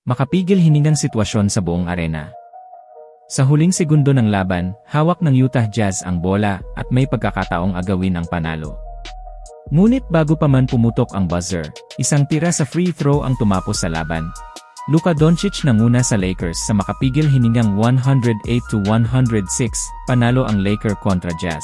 Makapigil hiningang sitwasyon sa buong arena. Sa huling segundo ng laban, hawak ng Utah Jazz ang bola at may pagkakataong agawin ang panalo. Ngunit bago pa man pumutok ang buzzer, isang tira sa free throw ang tumapos sa laban. Luka Doncic nanguna sa Lakers sa makapigil hiningang 108-106, panalo ang Laker kontra Jazz.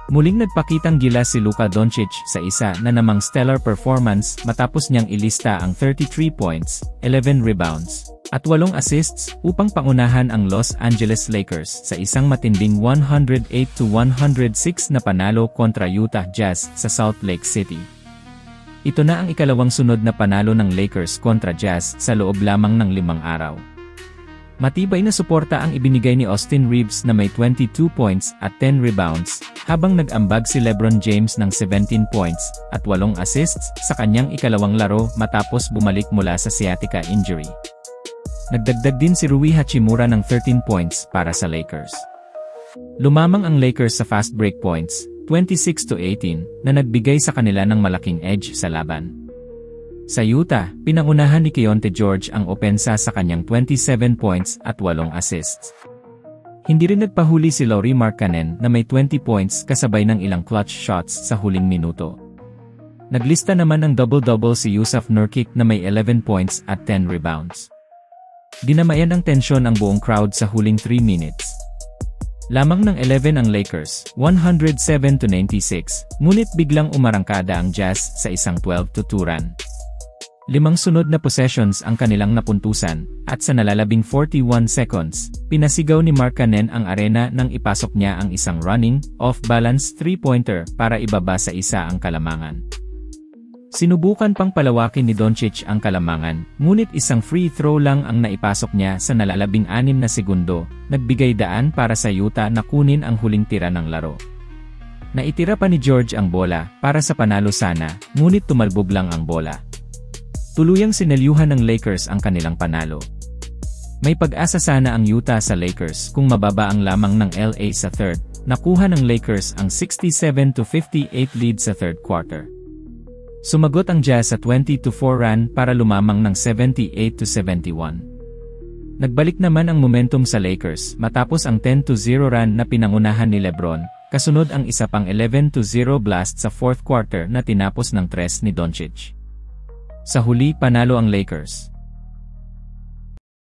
Muling nagpakitang gilas si Luka Doncic sa isa na namang stellar performance matapos niyang ilista ang 33 points, 11 rebounds, at 8 assists upang pangunahan ang Los Angeles Lakers sa isang matinding 108-106 na panalo kontra Utah Jazz sa Salt Lake City. Ito na ang ikalawang sunod na panalo ng Lakers kontra Jazz sa loob lamang ng 5 araw. Matibay na suporta ang ibinigay ni Austin Reeves na may 22 points at 10 rebounds, habang nag-ambag si LeBron James ng 17 points at 8 assists sa kanyang ikalawang laro matapos bumalik mula sa sciatica injury. Nagdagdag din si Rui Hachimura ng 13 points para sa Lakers. Lumamang ang Lakers sa fast break points, 26-18, na nagbigay sa kanila ng malaking edge sa laban. Sa Utah, pinangunahan ni Keyonte George ang opensa sa kanyang 27 points at 8 assists. Hindi rin nagpahuli si Lauri Markkanen na may 20 points kasabay ng ilang clutch shots sa huling minuto. Naglista naman ng double-double si Jusuf Nurkic na may 11 points at 10 rebounds. Dinamayan ang tensyon ang buong crowd sa huling 3 minutes. Lamang ng 11 ang Lakers, 107-96, ngunit biglang umarangkada ang Jazz sa isang 12-2 run. 5 sunod na possessions ang kanilang napuntusan, at sa nalalabing 41 seconds, pinasigaw ni Markkanen ang arena nang ipasok niya ang isang running, off-balance 3-pointer para ibaba sa isa ang kalamangan. Sinubukan pang palawakin ni Doncic ang kalamangan, ngunit isang free throw lang ang naipasok niya sa nalalabing 6 na segundo, nagbigay daan para sa Utah na kunin ang huling tira ng laro. Naitira pa ni George ang bola para sa panalo sana, ngunit tumalbog lang ang bola. Tuluyang sinelyuhan ng Lakers ang kanilang panalo. May pag-asa sana ang Utah sa Lakers kung mababa ang lamang ng LA sa third. Nakuha ng Lakers ang 67-58 lead sa third quarter. Sumagot ang Jazz sa 20-4 run para lumamang ng 78-71. Nagbalik naman ang momentum sa Lakers matapos ang 10-0 run na pinangunahan ni LeBron, kasunod ang isa pang 11-0 blast sa fourth quarter na tinapos ng 3 ni Doncic. Sa huli, panalo ang Lakers.